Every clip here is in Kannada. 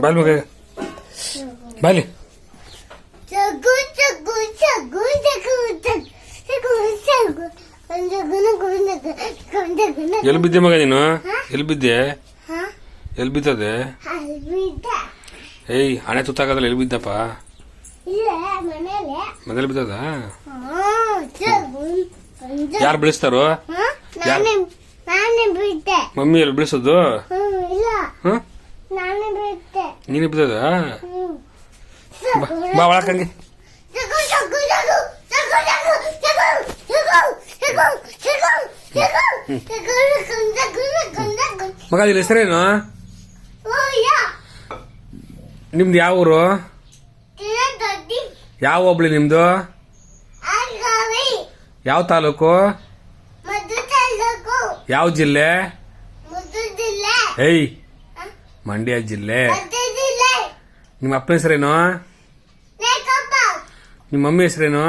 ಬಾಲ್ ಮಗ ಬಾಲಿ ಎಲ್ಲಿ ಬಿದ್ದೆ ಮಗ ನೀನು? ಎಲ್ಲಿ ಬಿದ್ದೆ? ಎಲ್ಲಿ ಬಿದ್ದದೆ? ಏಯ್ ಹಣೆ ತುತ್ತಾಗದಲ್ಲ, ಎಲ್ಲಿ ಬಿದ್ದಪ್ಪ? ಮನೇಲಿ ಬಿದ್ದದ? ಯಾರು ಬೆಳೆಸ್ತಾರೋ? ಮಮ್ಮಿ ಎಲ್ಲಿ ಬೆಳೆಸೋದು? ನೀನು ಬಿದ್ದದ? ಬಾ ಒಳಕಂಗೆ. ಮಗ ನಿನ್ನ ಹೆಸರೇನು? ನಿಮ್ದು ಯಾವ ಊರು? ಯಾವ ಹೋಬಳಿ ನಿಮ್ದು? ಯಾವ ತಾಲೂಕು? ಯಾವ ಜಿಲ್ಲೆ? ಏಯ್ ಮಂಡ್ಯ ಜಿಲ್ಲೆ. ನಿಮ್ಮ ಅಪ್ಪನ ಹೆಸರೇನು? ನಿಮ್ಮ ಮಮ್ಮಿ ಹೆಸರೇನು?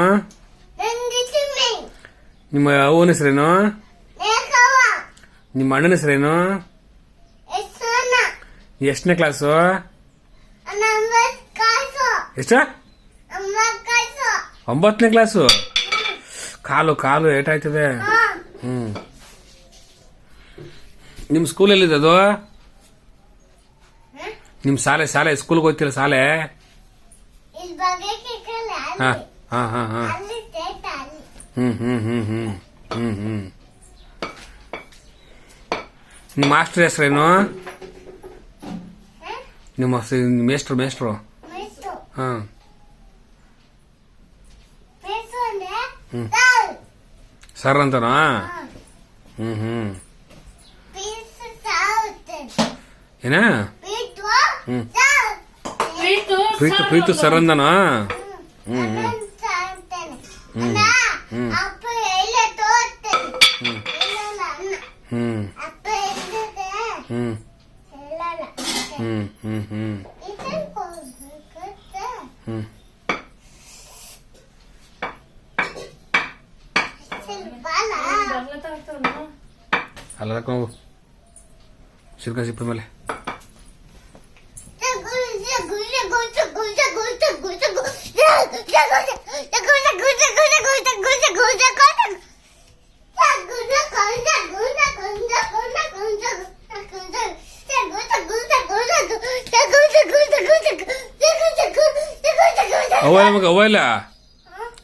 ನಿಮ್ಮ ಅವನ ಹೆಸರೇನು? ನಿಮ್ಮ ಅಣ್ಣನ ಹೆಸರೇನು? ಎಷ್ಟನೇ ಕ್ಲಾಸು? ಎಷ್ಟ? 9ನೇ ಕ್ಲಾಸು. ಕಾಲು ಏಟಾಯ್ತದೆ. ನಿಮ್ ಸ್ಕೂಲ್ ಎಲ್ಲಿದೆ ಅದು? ನಿಮ್ ಶಾಲೆ ಸ್ಕೂಲ್ಗೆ ಹೋಗ್ತಿಲ್ಲ ಶಾಲೆ? ನಿಮ್ಮ ಮಾಸ್ಟರ್ ಹೆಸರೇನು? ನಿಮ್ಮ ಮೇಷ್ಟ್ರು? ಸರ್ ಅಂತನಾ? ಏನ? ಪ್ರೀತು ಸರ್ ಅಂದನಾ? ಅಲ್ಲ ಸಿಲ್ಕ ಸಿಪ್ಪ ಮೇಲೆ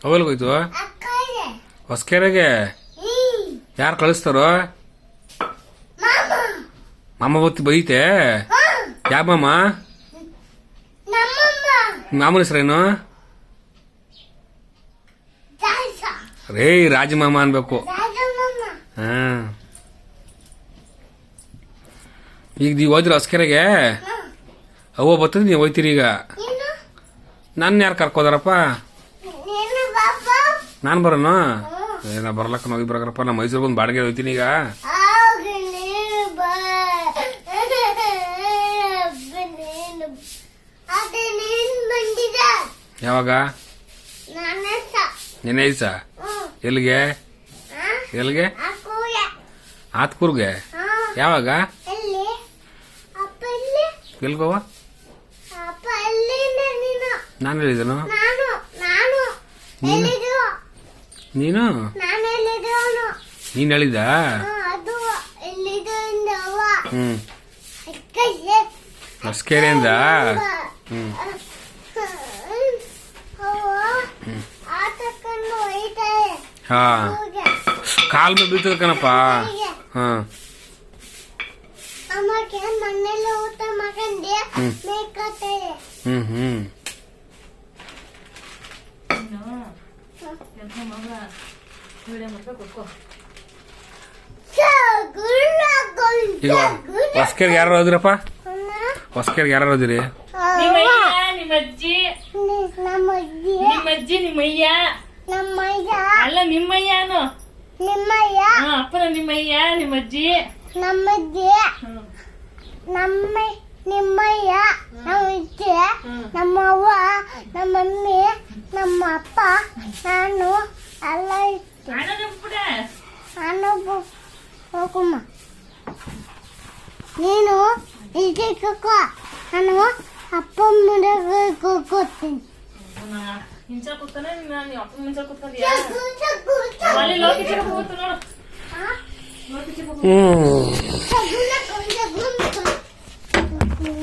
ಅವಲ್ಗೋಯ್ತು ಹೊಸಕೆರೆಗೆ. ಯಾರು ಕಳಿಸ್ತಾರೋ? ಮಾಮ ಬತ್ತಿ ಬೈತೆ? ಯಾವ ಮಾಮ? ಮಾಮನ ಹೆಸರೇನು? ರೇ ರಾಜಮಾಮ ಅನ್ಬೇಕು. ಈಗ ನೀವು ಹೋದ್ರಿ ಹೊಸಕೆರೆಗೆ? ಅವ್ವ ಬರ್ತದೆ, ನೀವು ಹೋಯ್ತೀರಿ ಈಗ. ನನ್ನ ಯಾರು ಕರ್ಕೋದಾರಪ್ಪ? ನಾನು ಬರೋನು? ನಾ ಬರ್ಲಕ್ಕ ಹೋಗಿ ಬರಕರಪ್ಪ. ನಾ ಮೈಸೂರಿಗೆ ಒಂದು ಬಾಡಿಗೆ ಹೋಯ್ತೀನಿ ಈಗ. ಯಾವಾಗ? ನೆನೆ ಐಸ? ಎಲ್ಲಿಗೆ? ಆತ್ಕೂರ್ಗೆ? ಯಾವಾಗ? ಎಲ್ಗೋವ? ನಾನು ಹೇಳಿದನು? ನೀನು ಹೇಳಿದ? ಹೊಸಕೆರೆಯಿಂದ? ಹಾ ಕಾಲ್ ಮೇಲೆ ಬೀಳ್ತದ ಕಣಪ್ಪ. ಈಗ ಹೊಸಕೆರೆಗೆ ಯಾರು ಹೋದ್ರಪ್ಪ? ಹೊಸಕೆರೆಗೆ ಯಾರು ಹೋದಿರಿ? ನಿಮ್ಮಜ್ಜಿ ನಿಮ್ಮಯ್ಯ ಅಲ್ಲ ನಿಮ್ಮಯ್ಯನು ಅಪ್ಪನ ನಿಮ್ಮಯ್ಯ ನಿಮ್ಮಜ್ಜಿ ನಿಮ್ಮಯ್ಯ ನಮ್ಮಜ್ಜಿ ನಮ್ಮವ್ವ ನಮ್ಮಮ್ಮಿ ನಮ್ಮ ಅಪ್ಪ ನಾನು ಎಲ್ಲ ನಾನು ಹೋಗಮ್ಮ. ನೀನು ಇದೆ ಕಕ್ಕ ನಾನು ಅಪ್ಪ ಮುಂದೆ ಕೂತೀನಿ ಹಿಂಚ ಕೂತಾನೆ ನೀವು ಅಪ್ಪನ ಮುಂಚೆ ಕೂತ್ಕೊಂಡಿಯಾ ಅಲ್ಲಿ ಲೋಕಿ ಚಿಕ್ಕ ಕೂತು ನೋಡು ಲೋಕಿ ಚಿಕ್ಕ ಹ್ಮ್